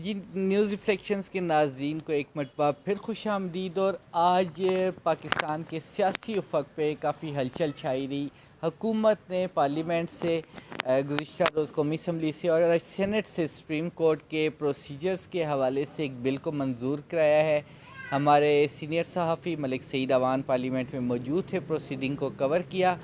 जी news reflections के नाज़रीन को एक मरतबा फिर खुश आमदीद। और आज पाकिस्तान के सियासी उफ़क़ पे काफ़ी हलचल छाई रही। हुकूमत ने पार्लियामेंट से गुज़िश्ता रोज़ कौमी असम्बली से और सेनेट से सुप्रीम कोर्ट के प्रोसीजर्स के हवाले से एक बिल को मंजूर कराया है। हमारे सीनियर सहाफ़ी मलिक सईद अवान पार्लियामेंट में मौजूद थे, प्रोसीडिंग को कवर किया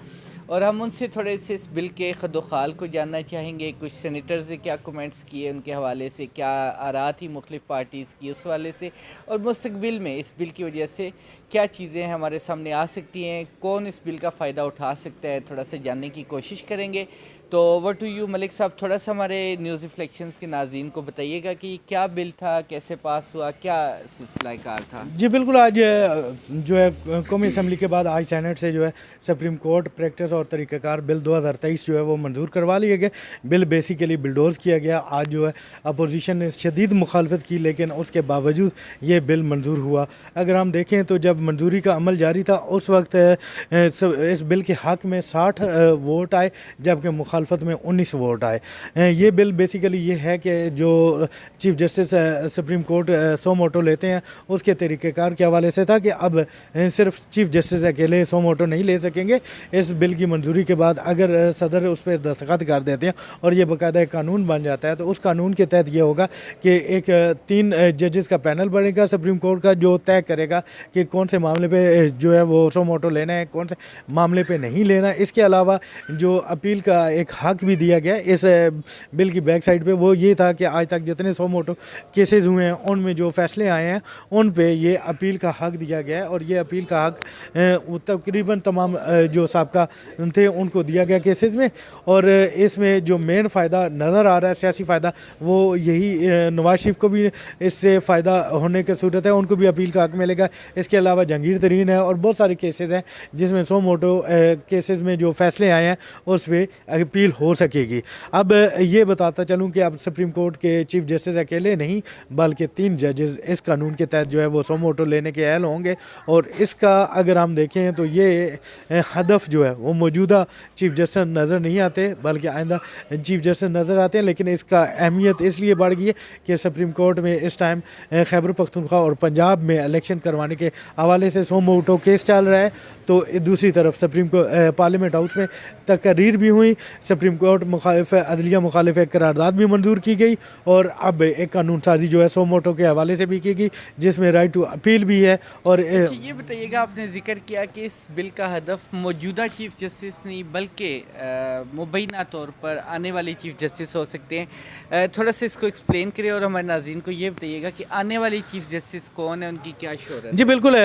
और हम उनसे थोड़े से इस बिल के खदोखाल को जानना चाहेंगे। कुछ सेनेटर्स ने क्या कमेंट्स किए, उनके हवाले से क्या आरा थी मुख्तलिफ़ पार्टीज़ की उस हवाले से, और मुस्तकबिल में इस बिल की वजह से क्या चीज़ें हमारे सामने आ सकती हैं, कौन इस बिल का फ़ायदा उठा सकता है, थोड़ा सा जानने की कोशिश करेंगे। तो ओवर टू यू मलिक साहब, थोड़ा सा हमारे न्यूज़ रिफ्लेक्शंस के नाज़रीन को बताइएगा कि क्या बिल था, कैसे पास हुआ, क्या सिलसिला कार था। जी बिल्कुल। आज जो है कौमी असम्बली के बाद आज सेनेट से जो है सुप्रीम कोर्ट प्रैक्टिस और तरीक़ाकार बिल 2023 जो है वो मंजूर करवा लिए गए। बिल बेसिकली बिलडोज़ किया गया। आज जो है अपोजिशन ने शदीद मुखालफत की, लेकिन उसके बावजूद ये बिल मंजूर हुआ। अगर हम देखें तो जब मंजूरी का अमल जारी था उस वक्त इस बिल के हक़ में 60 वोट आए, जबकि मुखालफत में 19 वोट आए। ये बिल बेसिकली ये है कि जो chief justice supreme court so मोटो लेते हैं उसके तरीक़ेकार के हवाले से था कि अब सिर्फ चीफ जस्टिस अकेले सो मोटो नहीं ले सकेंगे। इस बिल की मंजूरी के बाद अगर सदर उस पर दस्तखत कर देते हैं और ये बाकायदा एक कानून बन जाता है, तो उस कानून के तहत ये होगा कि एक 3 जजेस का पैनल बनेगा सुप्रीम कोर्ट का, जो तय करेगा कि कौन से मामले पे जो है वो सो मोटो लेना है, कौन से मामले पे नहीं लेना। इसके अलावा जो अपील का एक हक भी दिया गया इस बिल की बैक साइड पे, वो ये था कि आज तक जितने सो मोटो केसेस हुए हैं उनमें जो फैसले आए हैं उन पे ये अपील का हक दिया गया है। और ये अपील का हक तकरीबन तमाम जो साबका थे उनको दिया गया केसेस में। और इसमें जो मेन फ़ायदा नज़र आ रहा है, सियासी फ़ायदा, वो यही नवाज शरीफ को भी इससे फ़ायदा होने की सूरत है, उनको भी अपील का हक मिलेगा। इसके अलावा जहांगीर तरीन है और बहुत सारे केसेस हैं जिसमें सो मोटो केसेस में जो फैसले आए हैं उस पर अपील हो सकेगी। अब ये बताता चलूँ कि अब सुप्रीम कोर्ट के चीफ जस्टिस अकेले नहीं बल्कि 3 जजेस इस कानून के तहत जो है वो सो मोटो लेने के अहल होंगे। और इसका अगर हम देखें तो ये हदफ जो है वो मौजूदा चीफ जस्टिस नज़र नहीं आते बल्कि आइंदा चीफ जस्टिस नज़र आते हैं। लेकिन इसका अहमियत इसलिए बढ़ गई है कि सुप्रीम कोर्ट में इस टाइम खैबर पख्तूनख्वा और पंजाब में इलेक्शन करवाने के हवाले से सो मोटो केस चल रहा है। तो दूसरी तरफ सुप्रीम कोर्ट पार्लियामेंट हाउस में तकरीर भी हुई, सुप्रीम कोर्ट मुखालिफ अदलिया मुखालिफ एक करारदाद भी मंजूर की गई और अब एक कानून साजी जो है सो मोटो के हवाले से भी की गई जिसमें राइट टू अपील भी है। और ये बताइएगा, आपने जिक्र किया कि इस बिल का हदफ मौजूदा चीफ जस्टिस नहीं बल्कि मुबैना तौर पर आने वाले चीफ जस्टिस हो सकते हैं। थोड़ा सा इसको एक्सप्लेन करें और हमारे नाज़रीन को ये बताइएगा कि आने वाली चीफ जस्टिस कौन है, उनकी क्या शोहरत है। जी बिल्कुल।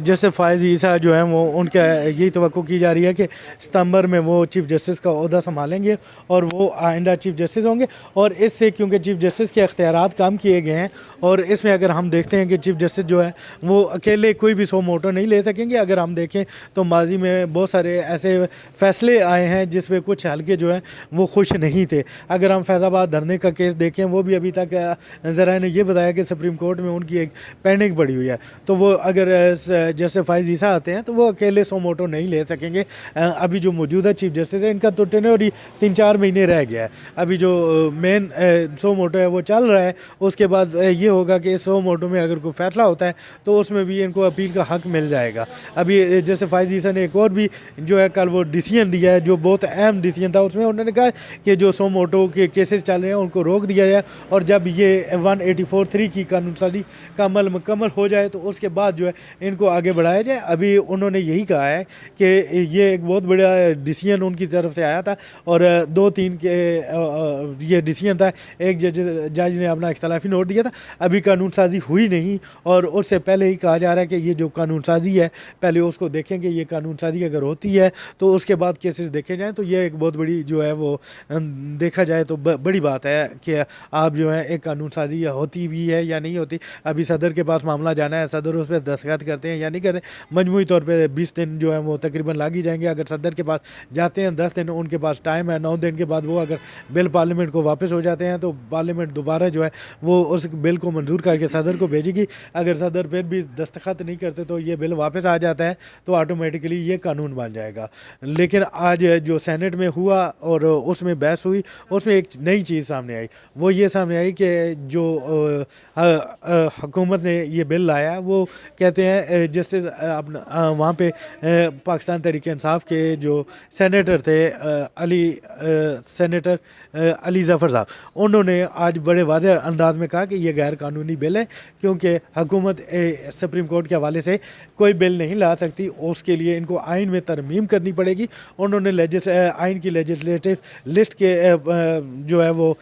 जैसे फ़ायज़ ईसा जो है वो उनका यही तवक्को की जा रही है कि सितंबर में वो चीफ जस्टिस का ओहदा संभालेंगे और वो आइंदा चीफ जस्टिस होंगे। और इससे क्योंकि चीफ जस्टिस के अख्तियारात कम किए गए हैं और इसमें अगर हम देखते हैं कि चीफ जस्टिस जो है वो अकेले कोई भी सो मोटो नहीं ले सकेंगे। अगर हम देखें तो माजी में बहुत सारे ऐसे फैसले आए हैं जिसमें कुछ हल्के जो है वो खुश नहीं थे। अगर हम फैज़ाबाद धरने का केस देखें, वो भी अभी तक ज़राए ने ये बताया कि सुप्रीम कोर्ट में उनकी एक पेंडिंग पड़ी हुई है। तो वो अगर जैसे फ़ायज़ ईसा आते हैं तो वो अकेले सो मोटो नहीं ले सकेंगे। अभी जो मौजूदा चीफ जस्टिस है इनका तो टेन्योर ही 3-4 महीने रह गया है। अभी जो मेन सो मोटो है वो चल रहा है, उसके बाद ये होगा कि सो मोटो में अगर कोई फैसला होता है तो उसमें भी इनको अपील का हक मिल जाएगा। अभी जैसे फ़ायज़ ईसा ने एक और भी जो है कल वो डिसीजन दिया है जो बहुत अहम डिसीजन था। उसमें उन्होंने कहा कि जो सो मोटो के केसेस चल रहे हैं उनको रोक दिया जाए और जब ये 184(3) की कानून साजी का अमल मुकम्मल हो जाए तो उसके बाद जो है इनको आगे बढ़ाया जाए। अभी उन्होंने यही कहा है कि ये एक बहुत बड़ा डिसीजन उनकी तरफ से आया था और 2-3 के ये डिसीजन था। एक जज ने अपना इख्तलाफी नोट दिया था, अभी कानून साजी हुई नहीं और उससे पहले ही कहा जा रहा है कि ये जो कानून साजी है पहले उसको देखेंगे। ये कानून साजी अगर होती है तो उसके बाद केसेस देखे जाएँ तो ये एक बहुत बड़ी जो है वो देखा जाए तो बड़ी बात है कि आप जो है एक कानून साजी होती भी है या नहीं होती। अभी सदर के पास मामला जाना है, सदर उस पर दस्तखत करते हैं या नहीं करते। मजमूई तौर पे 20 दिन जो है वो तकरीबन लग ही जाएंगे। अगर सदर के पास जाते हैं 10 दिन उनके पास टाइम है, 9 दिन के बाद वो अगर बिल पार्लियामेंट को वापस हो जाते हैं तो पार्लियामेंट दोबारा जो है वो उस बिल को मंजूर करके सदर को भेजेगी। अगर सदर फिर भी दस्तखत नहीं करते तो ये बिल वापस आ जाता है, तो ऑटोमेटिकली ये कानून बन जाएगा। लेकिन आज जो सेनेट में हुआ और उसमें बहस हुई, उसमें एक नई चीज़ सामने आई। वो ये सामने आई कि जो हुकूमत ने ये बिल लाया, वो कहते हैं जस्टिस अपना वहाँ पे पाकिस्तान तहरीक इंसाफ के जो सेनेटर थे सेनेटर अली ज़फ़र साहब, उन्होंने आज बड़े वाज़ेह अंदाज में कहा कि ये गैर कानूनी बिल है, क्योंकि हुकूमत सुप्रीम कोर्ट के हवाले से कोई बिल नहीं ला सकती, उसके लिए इनको आइन में तरमीम करनी पड़ेगी। उन्होंने आइन की लेजिस्लेटिव लिस्ट के जो है वो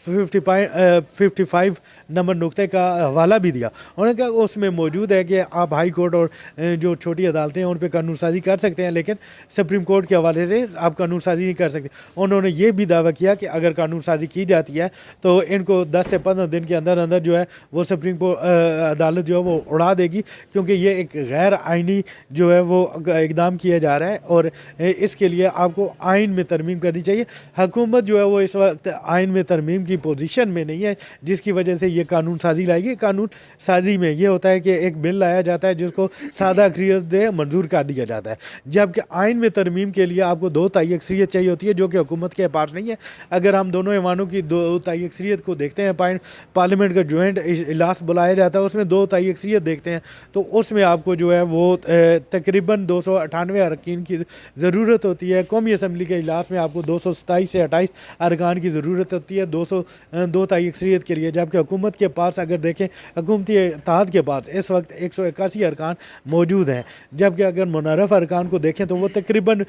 55 नंबर नुक्ते का हवाला भी दिया। उन्होंने कहा उसमें मौजूद है कि आप हाई कोर्ट और जो छोटी अदालतें हैं उन पर कानून साजी कर सकते हैं, लेकिन सुप्रीम कोर्ट के हवाले से आप कानून साजी नहीं कर सकते। उन्होंने ये भी दावा किया कि अगर कानून साजी की जाती है तो इनको 10 से 15 दिन के अंदर अंदर जो है वो सुप्रीम कोर्ट अदालत जो है वो उड़ा देगी, क्योंकि ये एक गैर आइनी जो है वो इकदाम किया जा रहा है और इसके लिए आपको आइन में तरमीम करनी चाहिए। हुकूमत जो है वो इस वक्त आइन में तरमीम की पोजीशन में नहीं है, जिसकी वजह से ये कानून साजी लाएगी। कानून साजी में ये होता है कि एक बिल लाया जाता है जिसको सादा अक्सरियत दे मंजूर कर दिया जाता है, जबकि आइन में तरमीम के लिए आपको 2 तिहाई अक्सरियत चाहिए होती है, जो कि हुकूमत के पास नहीं है। अगर हम दोनों ऐवानों की 2 तिहाई अक्सरियत को देखते हैं, पार्लियामेंट का जॉइंट इजलास बुलाया जाता है, उसमें 2 तिहाई अक्सरियत देखते हैं, तो उसमें आपको जो है वो तकरीबन 298 अरकान की ज़रूरत होती है। कौमी असम्बली के इजलास में आपको 227 से 28 अरकान की ज़रूरत होती है 2 तिहाई अक्सरियत के लिए, जबकि हुकूमत के पास अगर देखें हुकूमती इत्तेहाद के पास इस वक्त 181 अरकान मौजूद हैं, जबकि अगर मुनर्रफ अरकान को देखें तो वो तकरीबन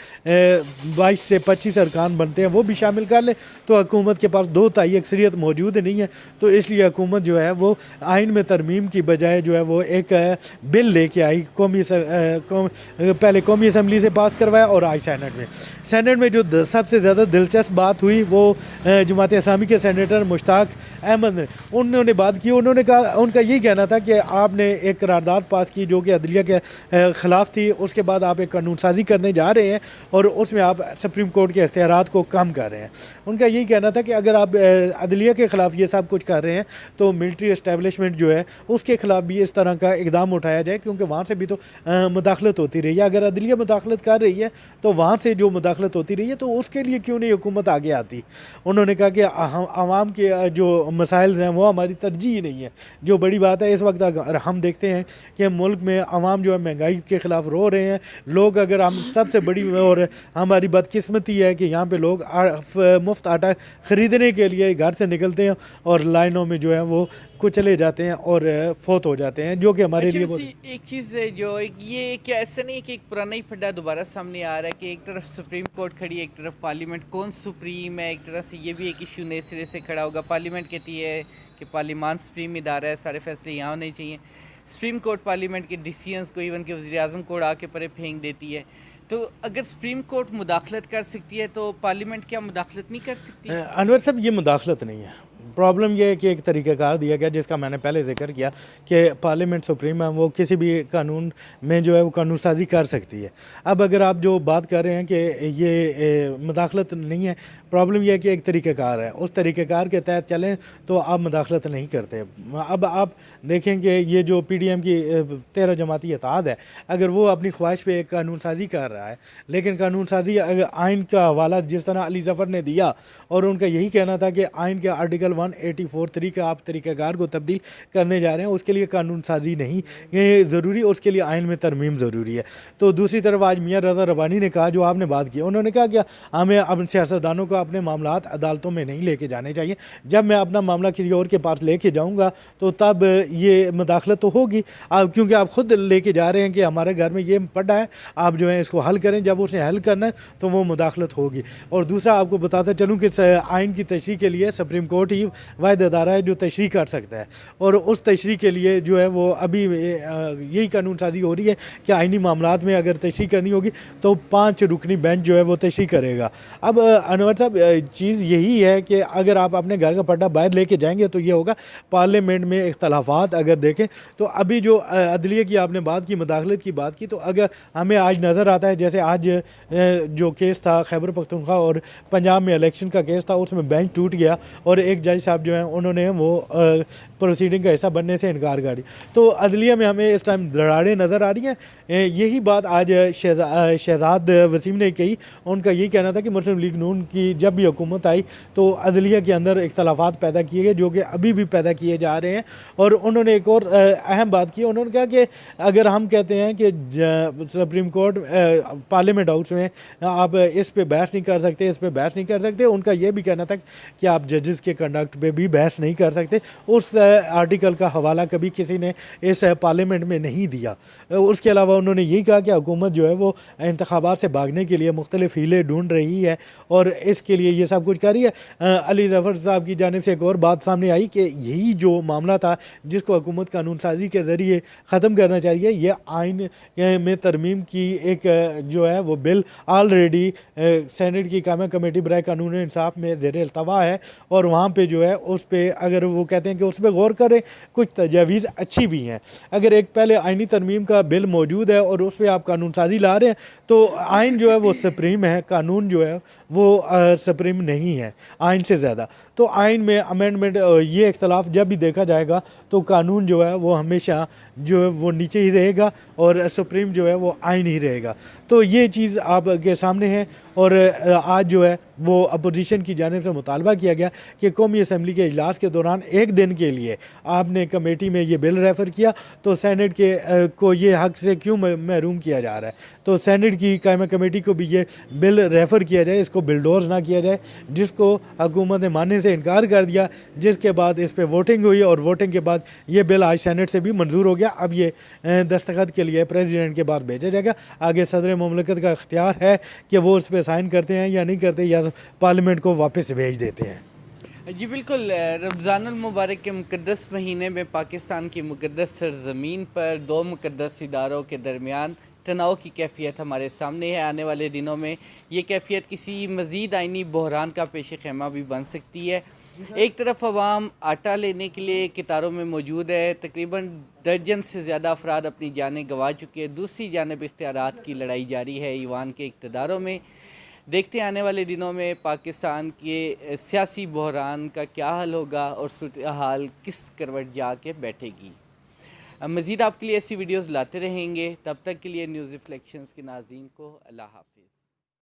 22 से 25 अरकान बनते हैं, वो भी शामिल कर लें तो हुकूमत के पास 2 तिहाई अक्सरियत मौजूद नहीं है। तो इसलिए हुकूमत जो है वो आइन में तरमीम की बजाय जो है वो एक बिल लेके आई, पहले कौमी असम्बली से पास करवाया और आज सेनेट में जो सबसे ज़्यादा दिलचस्प बात हुई वो जमात इस्लामी के सेनेटर मुश्ताक अहमद ने उन्होंने बात की। उन्होंने कहा, उनका यही कहना था कि आपने एक करारदाद पास की जो कि अदलिया के ख़िलाफ़ थी, उसके बाद आप एक कानून साजी करने जा रहे हैं और उसमें आप सुप्रीम कोर्ट के इख्तियारात को कम कर रहे हैं। उनका यही कहना था कि अगर आप अदलिया के ख़िलाफ़ ये सब कुछ कर रहे हैं तो मिलिट्री इस्टेबलिशमेंट जो है उसके ख़िलाफ़ भी इस तरह का इकदाम उठाया जाए, क्योंकि वहाँ से भी तो मुदाखलत होती रही है। अगर अदलिया मुदाखलत कर रही है तो वहाँ से जो मुदाखलत होती रही है तो उसके लिए क्यों नहीं हुकूमत आगे आती। उन्होंने कहा कि आवाम के जो मसाइल हैं वो हमारी तरजीह नहीं है। जो बड़ी बात है इस वक्त अगर हम देखते हैं कि मुल्क में आवाम जो है महंगाई के ख़िलाफ़ रो रहे हैं लोग। अगर हम सबसे बड़ी और हमारी बदकिस्मती है कि यहाँ पे लोग मुफ्त आटा ख़रीदने के लिए घर से निकलते हैं और लाइनों में जो है वो कुचले जाते हैं और फौत हो जाते हैं, जो कि हमारे लिए एक चीज़ है जो ये क्या ऐसा नहीं कि एक पुराना ही फड्डा दोबारा सामने आ रहा है कि एक तरफ सुप्रीम कोर्ट खड़ी है, एक तरफ पार्लियामेंट, कौन सुप्रीम है। एक तरह से ये भी एक इशू नए सिरे से खड़ा होगा। पार्लियामेंट कहती है कि पार्लियामान सुप्रीम इदारा है, सारे फैसले यहाँ होने चाहिए। सुप्रीम कोर्ट पार्लियामेंट के डिसीजंस को इवन के वज़ीर-ए-आज़म को उड़ा के परे फेंक देती है। तो अगर सुप्रीम कोर्ट मुदाखलत कर सकती है तो पार्लियामेंट क्या मुदाखलत नहीं कर सकती? अनवर साहब, ये मुदाखलत नहीं है। प्रॉब्लम यह है कि एक तरीक़ाकार दिया गया जिसका मैंने पहले जिक्र किया कि पार्लियामेंट सुप्रीम है, वो किसी भी कानून में जो है वो कानून साजी कर सकती है। अब अगर आप जो बात कर रहे हैं कि ये मुदाखलत नहीं है, प्रॉब्लम यह है कि एक तरीक़ाकार है, उस तरीक़ाकार के तहत चलें तो आप मुदाखलत नहीं करते। अब आप देखेंगे ये जो PDM की 13 जमाती इत्तेहाद है, अगर वो अपनी ख्वाहिश पे एक कानून साजी कर रहा है, लेकिन कानून साजी आइन का हवाला जिस तरह अली ज़फ़र ने दिया और उनका यही कहना था कि आइन के आर्टिकल 184(3) का आप तरीक़ाकार को तब्दील करने जा रहे हैं, उसके लिए कानून साजी नहीं ये ज़रूरी, उसके लिए आइन में तरमीम ज़रूरी है। तो दूसरी तरफ आज मियाँ रज़ा रब्बानी ने कहा, जो आपने बात की, उन्होंने कहा कि हमें अब सियासतदानों को अपने मामलात अदालतों में नहीं लेके जाने चाहिए। जब मैं अपना मामला किसी और के पास लेके जाऊँगा तो तब ये मुदाखलत तो होगी, क्योंकि आप ख़ुद लेके जा रहे हैं कि हमारे घर में ये पड़ा है, आप जो है इसको हल करें। जब उसने हल करना है तो वो मुदाखलत होगी। और दूसरा आपको बताता चलूँ कि आइन की तशरीह के लिए सुप्रीम कोर्ट ही वाहिद अदारा है जो तशरीह कर सकता है, और उस तशरीह के लिए जो है वो अभी यही कानून साजी हो रही है कि आइनी मामलात में अगर तशरीह करनी होगी तो 5 रुकनी बेंच जो है वो तशरीह करेगा। अब अनवर साहब, चीज़ यही है कि अगर आप अपने घर का पट्टा बाहर लेके जाएंगे तो ये होगा। पार्लियामेंट में इख्तलाफात अगर देखें तो अभी जो अदलिया की आपने बात की, मुदाखलत की बात की, तो अगर हमें आज नज़र आता है जैसे आज जो केस था खैबर पख्तूनख्वा और पंजाब में इलेक्शन का केस था, उसमें बेंच टूट गया और एक जज साहब जो हैं उन्होंने वो प्रोसीडिंग का हिस्सा बनने से इनकार कर दिया। तो अदलिया में हमें इस टाइम दरारें नज़र आ रही हैं। यही बात आज शहजाद वसीम ने कही। उनका यही कहना था कि मुस्लिम लीग नून की जब भी हुकूमत आई तो अदलिया के अंदर इख्तलाफात पैदा किए गए जो कि अभी भी पैदा किए जा रहे हैं। और उन्होंने एक और अहम बात की, उन्होंने कहा कि अगर हम कहते हैं कि सुप्रीम कोर्ट पार्लियामेंट हाउस में आप इस पे बहस नहीं कर सकते, इस पे बहस नहीं कर सकते, उनका ये भी कहना था कि आप जजेस के कंडक्ट पे भी बहस नहीं कर सकते। उस आर्टिकल का हवाला कभी किसी ने इस पार्लियामेंट में नहीं दिया। उसके अलावा उन्होंने यही कहा कि हुकूमत जो है वो इंतखाबात से भागने के लिए मुख्तलिफ हीले ढूंढ रही है और इसके लिए ये सब कुछ कर रही है। अली जफ़र साहब की जानिब से एक और बात सामने आई कि यही जो मामला था जिसको हुकूमत कानून साजी के ज़रिए ख़त्म करना चाहिए, ये आइन में तरमीम की एक जो है वो बिल ऑलरेडी सेनेट की कायमा कमेटी बराए कानून इंसाफ में ज़ेर अल्तवा है और वहाँ पे जो है उस पर अगर वो कहते हैं कि उस पर गौर करें, कुछ तजावीज़ अच्छी भी हैं। अगर एक पहले आइनी तरमीम का बिल मौजूद है और उस पर आप कानून साजी ला रहे हैं तो आइन जो है वो सुप्रीम है, कानून जो है वो सुप्रीम नहीं है आइन से ज़्यादा। तो आइन में अमेंडमेंट ये इख्तलाफ जब भी देखा जाएगा तो कानून जो है वो हमेशा जो है वो नीचे ही रहेगा और सुप्रीम जो है वो आइन ही रहेगा। तो ये चीज़ आपके सामने है। और आज जो है वो अपोजिशन की जानिब से मुतालबा किया गया कि कौमी असम्बली के इजलास के दौरान एक दिन के लिए आपने कमेटी में ये बिल रेफ़र किया तो सेनेट के को ये हक़ से क्यों महरूम किया जा रहा है। तो सेनेट की कायमा कमेटी को भी ये बिल रेफ़र किया जाए, इसको बिलडोज ना किया जाए, जिसको हुकूमत ने मानने से इनकार कर दिया, जिसके बाद इस पर वोटिंग हुई और वोटिंग के बाद ये बिल आज सेनेट से भी मंजूर हो गया। अब ये दस्तखत के लिए प्रेसिडेंट के पास भेजा जाएगा। आगे सदर मुमलकत का इख्तियार है कि वो उस पर साइन करते हैं या नहीं करते या पार्लियामेंट को वापस भेज देते हैं। जी बिल्कुल, रमज़ानुल मुबारक के मुक़द्दस महीने में पाकिस्तान की मुक़द्दस सरज़मीन पर दो मुक़द्दस इदारों के दरमियान तनाव की कैफियत हमारे सामने है। आने वाले दिनों में ये कैफियत किसी मज़ीद आइनी बहरान का पेश ख़ैमा भी बन सकती है। एक तरफ अवाम आटा लेने के लिए कतारों में मौजूद है, तकरीबन दर्जन से ज़्यादा अफराद अपनी जानें गंवा चुके हैं। दूसरी जानिब इख्तियारात की लड़ाई जारी है ईवान के इक़्तिदारों में। देखते हैं आने वाले दिनों में पाकिस्तान के सियासी बहरान का क्या हल होगा और सूरत हाल किस करवट जा के बैठेगी। मज़ीद आपके लिए ऐसी वीडियोज़ लाते रहेंगे। तब तक के लिए न्यूज़ रिफ्लेक्शंस के नाज़रीन को अल्लाह हाफ़िज़।